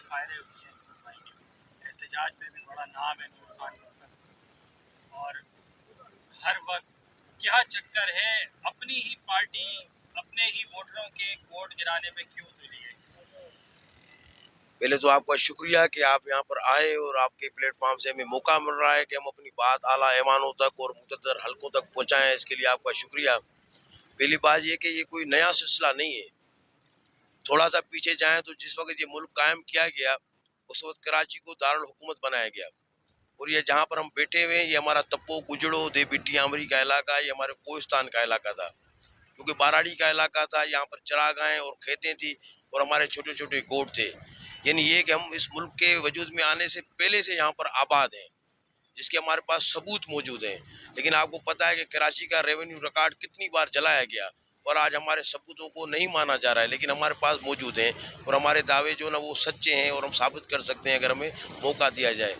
फायदे हुई हैं नूर भाई के। एहतजाज में भी बड़ा नाम है नूर खान का। और हर वक्त क्या चक्कर है, अपनी ही पार्टी अपने ही वोटरों के वोट गिराने में क्यों तुली है। पहले तो आपका शुक्रिया कि आप यहाँ पर आए और आपके प्लेटफॉर्म से हमें मौका मिल रहा है कि हम अपनी बात आला ऐवानों तक और मुक़द्दर हलकों तक पहुँचाएं। इसके लिए आपका शुक्रिया। पहली बात ये कि ये कोई नया सिलसिला नहीं है। थोड़ा सा पीछे जाएं तो जिस वक्त ये मुल्क कायम किया गया उस वक्त कराची को दारुल हुकूमत बनाया गया और ये जहाँ पर हम बैठे हुए हैं ये हमारा तप्पो गुजड़ो देबिटी आमरी का इलाका, ये हमारे कोहिस्तान का इलाका था क्योंकि बाराड़ी का इलाका था। यहाँ पर चरागाहें और खेतें थी और हमारे छोटे छोटे गोट थे। यानी ये कि हम इस मुल्क के वजूद में आने से पहले से यहाँ पर आबाद हैं, जिसके हमारे पास सबूत मौजूद हैं। लेकिन आपको पता है कि कराची का रेवेन्यू रिकॉर्ड कितनी बार जलाया गया और आज हमारे सबूतों को नहीं माना जा रहा है, लेकिन हमारे पास मौजूद हैं और हमारे दावे जो ना वो सच्चे हैं और हम साबित कर सकते हैं अगर हमें मौका दिया जाए।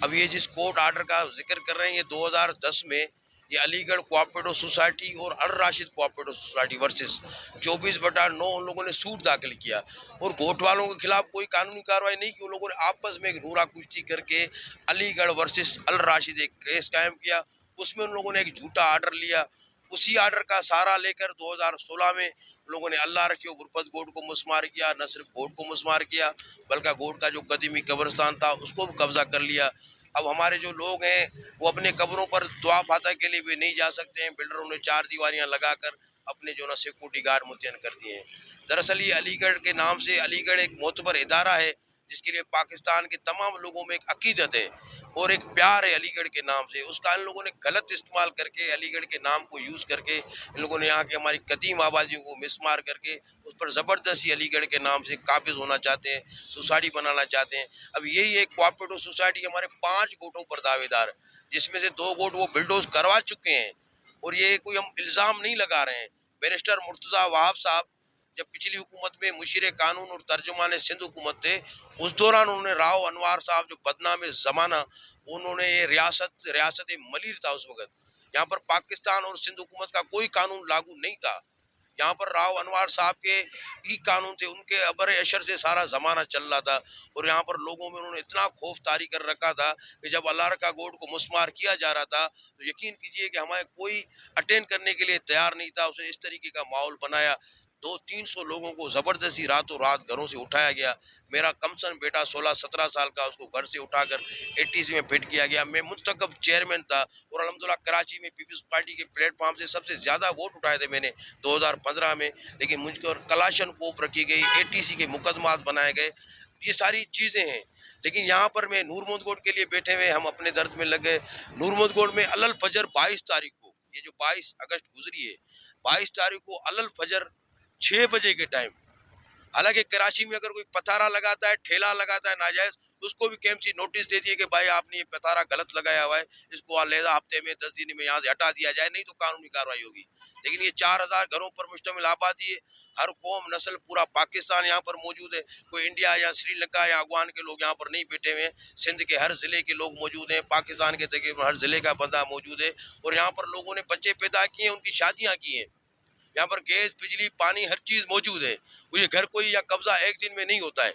अब ये जिस कोर्ट आर्डर का जिक्र कर रहे हैं ये 2010 में ये अलीगढ़ कोऑपरेटिव सोसाइटी और अल राशिद कोऑपरेटिव सोसाइटी वर्सेस 24/9 उन लोगों ने सूट दाखिल किया और गोट वालों के खिलाफ कोई कानूनी कार्रवाई नहीं की। उन लोगों ने आपस में एक नूरा कुश्ती करके अलीगढ़ वर्सेस अल राशिद एक केस कायम किया। उसमें उन लोगों ने एक झूठा आर्डर लिया। उसी आर्डर का सहारा लेकर 2016 में लोगों ने अल्लाह रखियो गुरबत गोट को मुस्मार किया। न सिर्फ गोट को मुस्मार किया बल्कि गोट का जो कदीमी कब्रिस्तान था उसको भी कब्जा कर लिया। अब हमारे जो लोग हैं वो अपने कब्रों पर दुआ फातह के लिए भी नहीं जा सकते हैं। बिल्डरों ने 4 दीवारियां लगाकर अपने जो ना सिक्योरिटी गार्ड मुतयन कर दिए हैं। दरअसल ये अलीगढ़ के नाम से अलीगढ़ एक मोतबर इदारा है जिसके लिए पाकिस्तान के तमाम लोगों में एक अकीदत है और एक प्यार है अलीगढ़ के नाम से। उसका इन लोगों ने गलत इस्तेमाल करके अलीगढ़ के नाम को यूज़ करके इन लोगों ने यहाँ की हमारी कदीम आबादियों को मिसमार करके उस पर ज़बरदस्ती अलीगढ़ के नाम से काबिज होना चाहते हैं, सोसाइटी बनाना चाहते हैं। अब यही एक कोऑपरेटिव सोसाइटी हमारे 5 गोटों पर दावेदार, जिसमें से 2 गोट वो बिल्डोज करवा चुके हैं और ये कोई हम इल्ज़ाम नहीं लगा रहे हैं। बैरिस्टर मुर्तज़ा वहाब साहब जब पिछली हुकूमत में मुशीर कानून और तर्जुमान सिंध हुकूमत थे उस दौरान उन्होंने राव अनवार साहब जो बदनाम ज़माना उन्होंने ये रियासत मलिर था उस वक्त, यहाँ पर पाकिस्तान और सिंध हुकूमत का कोई कानून लागू नहीं था। यहाँ पर राव अनवार साहब के ही कानून थे, उनके अबर अशर से सारा ज़माना चल रहा था और यहाँ पर लोगों में उन्होंने इतना खौफ तारी कर रखा था कि जब अल्लाह का गोट को मुस्मार किया जा रहा था तो यकीन कीजिए कि हमारे कोई अटेंड करने के लिए तैयार नहीं था। उसने इस तरीके का माहौल बनाया, 200-300 लोगों को ज़बरदस्ती रातों रात घरों से उठाया गया। मेरा कमसन बेटा 16-17 साल का, उसको घर से उठाकर एटीसी में फिट किया गया। मैं मुंतखब चेयरमैन था और अल्हम्दुलिल्लाह कराची में पीपल्स पार्टी के प्लेटफॉर्म से सबसे ज़्यादा वोट उठाए थे मैंने 2015 में, लेकिन मुझ पर कलाशन कोप रखी गई, एटीसी के मुकदमात बनाए गए। ये सारी चीज़ें हैं, लेकिन यहाँ पर मैं नूर मोहम्मद के लिए बैठे हुए हम अपने दर्द में लगे। नूर मोहम्मद में अलल फजर 22 तारीख को, ये जो 22 अगस्त गुजरी है, 22 तारीख को अलल फजर 6 बजे के टाइम, हालांकि कराची में अगर कोई पथारा लगाता है, ठेला लगाता है नाजायज, उसको भी केएमसी नोटिस देती है कि भाई आपने ये पथारा गलत लगाया हुआ है, इसको अलहदा हफ्ते में 10 दिन में यहाँ से हटा दिया जाए, नहीं तो कानूनी कार्रवाई होगी। लेकिन ये 4000 घरों पर मुश्तमिल आबादी है, हर कौम नस्ल पूरा पाकिस्तान यहाँ पर मौजूद है। कोई इंडिया या श्रीलंका या अफगान के लोग यहाँ पर नहीं बैठे हुए हैं, सिंध के हर जिले के लोग मौजूद हैं, पाकिस्तान के तकरीबन हर जिले का बंदा मौजूद है और यहाँ पर लोगों ने बच्चे पैदा किए हैं, उनकी शादियाँ की हैं। यहाँ पर गैस बिजली पानी हर चीज मौजूद है। ये घर कोई या कब्जा एक दिन में नहीं होता है।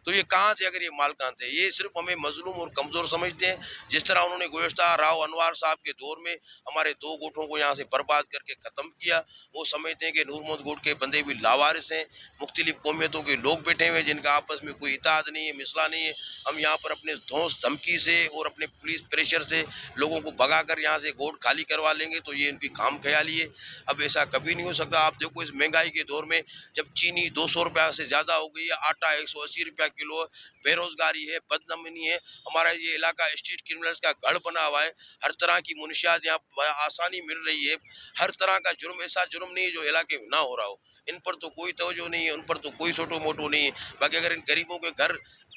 तो ये कहाँ थे अगर ये माल कहाँ थे? ये सिर्फ हमें मजलूम और कमज़ोर समझते हैं। जिस तरह उन्होंने गुज़श्ता राव अनवार साहब के दौर में हमारे 2 गोठों को यहाँ से बर्बाद करके ख़त्म किया, वो समझते हैं कि नूर मोहम्मद गोट के बंदे भी लावारिस हैं, मुख्तलिफ कौमियतों के लोग बैठे हुए हैं जिनका आपस में कोई इताद नहीं है, मिसला नहीं है। हम यहाँ पर अपने धौंस धमकी से और अपने पुलिस प्रेशर से लोगों को भगा कर यहाँ से गोट खाली करवा लेंगे, तो ये इनकी खाम ख्याली है। अब ऐसा कभी नहीं हो सकता। आप देखो इस महंगाई के दौर में जब चीनी 200 रुपया से ज़्यादा हो गई है, आटा 180 रुपया किलो, बेरोजगारी है, बदनमनी है, हमारा ये इलाका स्ट्रीट क्रिमिनल्स का गढ़ बना हुआ है, हर तरह की मुनशियात यहाँ आसानी मिल रही है, हर तरह का जुर्म, ऐसा जुर्म नहीं है जो इलाके में ना हो रहा हो। इन पर तो कोई तवज्जो नहीं है, उन पर तो कोई छोटो मोटो नहीं है। बाकी अगर इन गरीबों के घर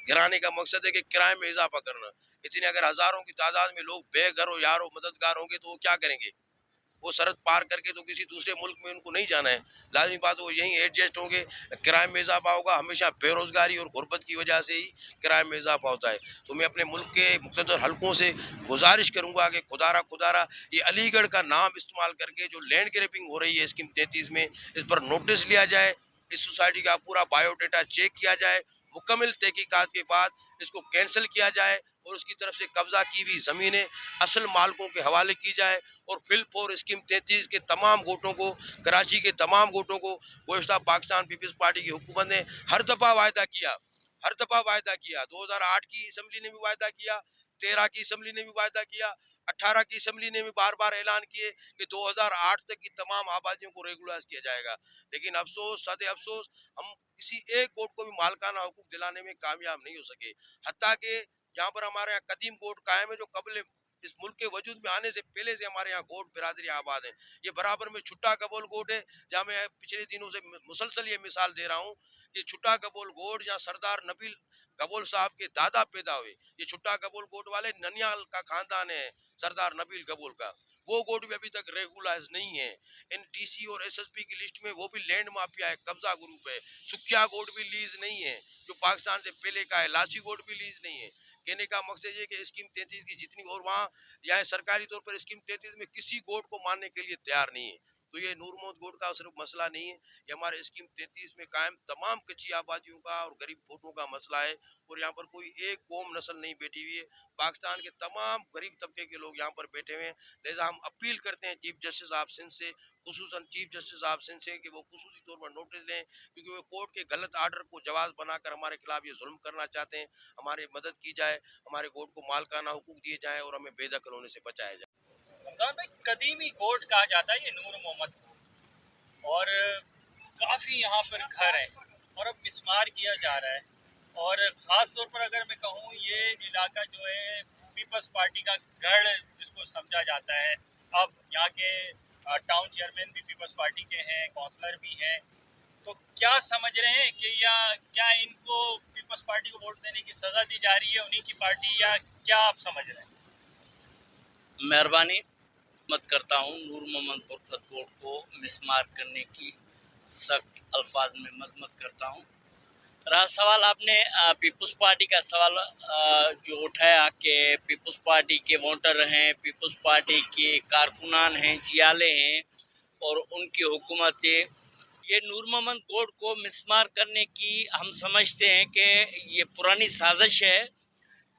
गिराने का मकसद है कि किराए में इजाफा करना, इतने अगर हजारों की तादाद में लोग बेघर हो यार मददगार होंगे तो वो क्या करेंगे? वो सरहद पार करके तो किसी दूसरे मुल्क में उनको नहीं जाना है, लाजमी बात वो यहीं एडजस्ट होंगे, किराए में इजाफा होगा। हमेशा बेरोजगारी और गुर्बत की वजह से ही किराए में इजाफा होता है। तो मैं अपने मुल्क के मुख्तलिफ हलकों से गुजारिश करूंगा कि खुदारा ये अलीगढ़ का नाम इस्तेमाल करके जो लैंड ग्रैबिंग हो रही है स्कीम 33 में, इस पर नोटिस लिया जाए, इस सोसाइटी का पूरा बायोडाटा चेक किया जाए, मुकम्मल तहकीकात के बाद इसको कैंसिल किया जाए और उसकी तरफ से कब्जा की हुई ज़मीनें असल मालिकों के हवाले की जाए और फिल फॉर स्कीम 33 के तमाम वोटों को, कराची के तमाम वोटों को गोश्ता पाकिस्तान पीपल्स पार्टी की हुकूमत ने हर दफ़ा वायदा किया, 2008 की असम्बली ने भी वायदा किया, 13 की असम्बली ने भी वायदा किया, 18 की असम्बली ने भी बार बार ऐलान किए कि 2008 तक की तमाम आबादियों को रेगुलराइज किया जाएगा। लेकिन अफसोस सद अफसोस हम किसी एक कोर्ट को भी मालकाना हुकूक दिलाने में कामयाब नहीं हो सके। हत्ता कि यहाँ पर हमारे यहाँ कदीम कोर्ट कायम है जो कबल इस मुल्क के वजूद में आने से पहले से हमारे यहाँ गोट बिरादरी आबाद है। ये बराबर में छुट्टा कबोल गोट है, जहाँ मैं पिछले दिनों से मुसलसल ये मिसाल दे रहा हूँ कि छुट्टा कबोल गोट जहाँ सरदार नबील गबोल साहब के दादा पैदा हुए। ये छुट्टा कबोल गोट वाले ननियाल का खानदान है, सरदार नबील गबोल का। वो गोट भी अभी तक रेगुलाइज नहीं है। इन डीसी और एसएसपी की लिस्ट में वो भी लैंड माफिया है, कब्जा ग्रुप है। सुखिया गोट भी लीज नहीं है जो पाकिस्तान से पहले का है, लाची गोट भी लीज नहीं है। कहने का मकसद ये कि स्कीम 33 की जितनी, और वहाँ यहाँ सरकारी तौर पर स्कीम 33 में किसी गोट को मानने के लिए तैयार नहीं है। तो ये नूर मोहम्मद गोट का सिर्फ मसला नहीं है, ये हमारे स्कीम 33 में कायम तमाम कच्ची आबादियों का और गरीब वोटों का मसला है। और यहाँ पर कोई एक कौम नस्ल नहीं बैठी हुई है, पाकिस्तान के तमाम गरीब तबके के लोग यहाँ पर बैठे हुए हैं। लिहाजा हम अपील करते हैं चीफ जस्टिस साहब सिंध से, खुसूसन चीफ जस्टिस साहब सिंध से, कि वो खुसूसी तौर पर नोटिस लें, क्योंकि वो कोर्ट के गलत आर्डर को जवाब बनाकर हमारे खिलाफ ये जुल्म करना चाहते हैं। हमारी मदद की जाए, हमारे कोर्ट को मालकाना हुकूक दिए जाए और हमें बेदखल होने से बचाया जाए। रमजान भाई, कदीमी गोट कहा जाता है ये नूर मोहम्मद को, और काफ़ी यहाँ पर घर हैं और अब मिसमार किया जा रहा है। और ख़ास तौर पर अगर मैं कहूँ, ये इलाका जो है पीपल्स पार्टी का गढ़ जिसको समझा जाता है। अब यहाँ के टाउन चेयरमैन भी पीपल्स पार्टी के हैं, काउंसलर भी हैं। तो क्या समझ रहे हैं कि या क्या इनको पीपल्स पार्टी को वोट देने की सज़ा दी जा रही है, उन्हीं की पार्टी, या क्या आप समझ रहे हैं? मेहरबानी मत करता हूँ नूर मोहम्मद बुरकत गोट को मिसमार करने की सख्त अल्फाज में मजम्मत करता हूँ। रहा सवाल आपने पीपल्स पार्टी का सवाल जो उठाया कि पीपल्स पार्टी के वोटर हैं, पीपल्स पार्टी के कारकुनान हैं, जियाले हैं और उनकी हुकूमत, ये नूर मोहम्मद गोट को मिसमार करने की हम समझते हैं कि ये पुरानी साजिश है।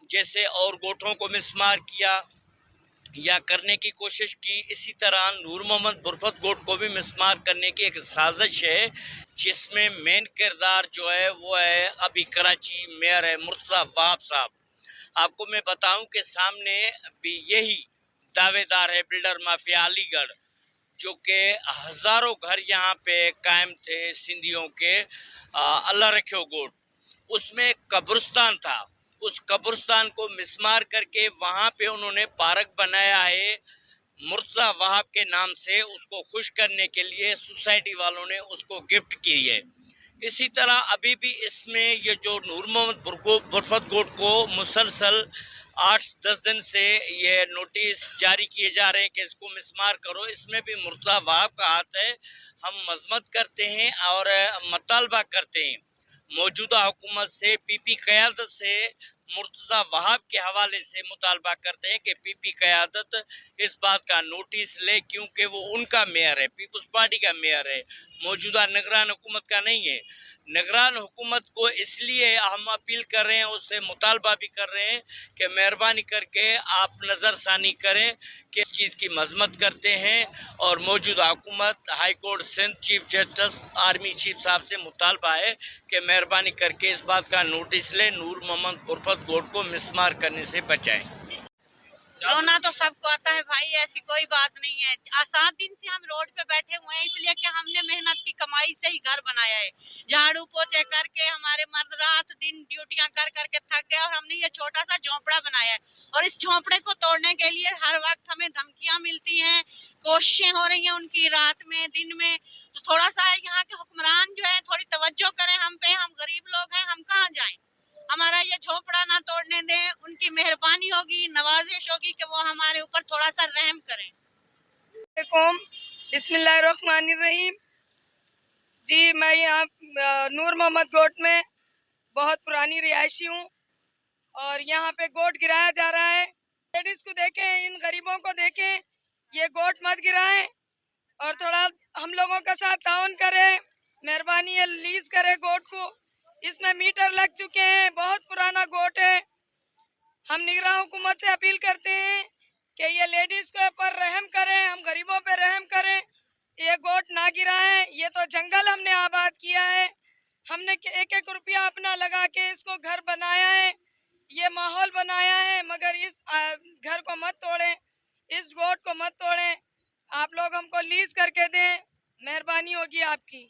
जैसे और गोटों को मिसमार किया या करने की कोशिश की, इसी तरह नूर मोहम्मद बुरकत गोट को भी मिसमार करने की एक साजिश है, जिसमें मेन किरदार जो है वो है अभी कराची मेयर है मुर्तज़ा वहाब साहब। आपको मैं बताऊं कि सामने भी यही दावेदार है बिल्डर माफिया अलीगढ़, जो कि हज़ारों घर यहाँ पे कायम थे सिंधियों के, अल्लाह रखो गोट। उसमें कब्रिस्तान था, उस कब्रिस्तान को मिसमार करके वहाँ पे उन्होंने पार्क बनाया है मुर्तज़ा वहाब के नाम से। उसको खुश करने के लिए सोसाइटी वालों ने उसको गिफ्ट की है। इसी तरह अभी भी इसमें ये जो नूर मोहम्मद बुरकत गोट को मुसलसल 8-10 दिन से ये नोटिस जारी किए जा रहे हैं कि इसको मिसमार करो, इसमें भी मुर्तज़ा वहाब का हाथ है। हम मजम्मत करते हैं और मुतालबा करते हैं मौजूदा हुकूमत से, पीपी क़यादत से, मुर्तज़ा वहाब के हवाले से मुतालबा करते हैं कि पीपी क़यादत इस बात का नोटिस ले, क्योंकि वो उनका मेयर है, पीपल्स पार्टी का मेयर है, मौजूदा निगरान हुकूमत का नहीं है। निगरान हुकूमत को इसलिए हम अपील कर रहे हैं, उससे मुतालबा भी कर रहे हैं कि मेहरबानी करके आप नज़रसानी करें कि इस चीज़ की मजम्मत करते हैं। और मौजूदा हुकूमत, high court Sindh, chief justice, army chief साहब से मुतालबा है कि मेहरबानी करके इस बात का नोटिस लें, नूर मोहम्मद बुरकत गोट को मिसमार करने से बचाएं। रोना तो सबको आता है भाई, ऐसी कोई बात नहीं है। 7 दिन से हम रोड पे बैठे हुए हैं, इसलिए कि हमने मेहनत की कमाई से ही घर बनाया है। झाड़ू पोछे करके हमारे मर्द रात दिन ड्यूटियां कर करके थक गए और हमने ये छोटा सा झोंपड़ा बनाया है। और इस झोंपड़े को तोड़ने के लिए हर वक्त हमें धमकियां मिलती हैं, कोशिशें हो रही हैं उनकी, रात में दिन में। तो थोड़ा सा यहाँ के हुक्मरान जो है थोड़ी तवज्जो करें हम पे, हम गरीब लोग हैं, हम कहाँ जाएं। हमारा ये झोंपड़ा ना तोड़ने दें, उनकी मेहरबानी होगी, नवाजिश होगी कि वो हमारे ऊपर थोड़ा सा रहम करें। बिस्मिल्लाहिर्रहमानिर्रहीम। जी, मैं यहाँ नूर मोहम्मद गोट में बहुत पुरानी रिहायशी हूँ और यहाँ पे गोट गिराया जा रहा है। लेडीज को देखें, इन गरीबों को देखें, ये गोट मत गिराएं और थोड़ा हम लोगों का साथ ताउन करें, मेहरबानी है, लीज करें गोट को। इसमें मीटर लग चुके हैं, बहुत पुराना गोट है। हम निगरान हुकूमत से अपील करते हैं कि ये लेडीज के ऊपर रहम करें, हम गरीबों पे रहम करें। ये गोट ना गिराएं, ये तो जंगल हमने आबाद किया है, हमने एक एक रुपया अपना लगा के इसको घर बनाया है, ये माहौल बनाया है, मगर इस घर को मत तोड़ें, इस गोट को मत तोड़ें। आप लोग हमको लीज करके दें, मेहरबानी होगी आपकी।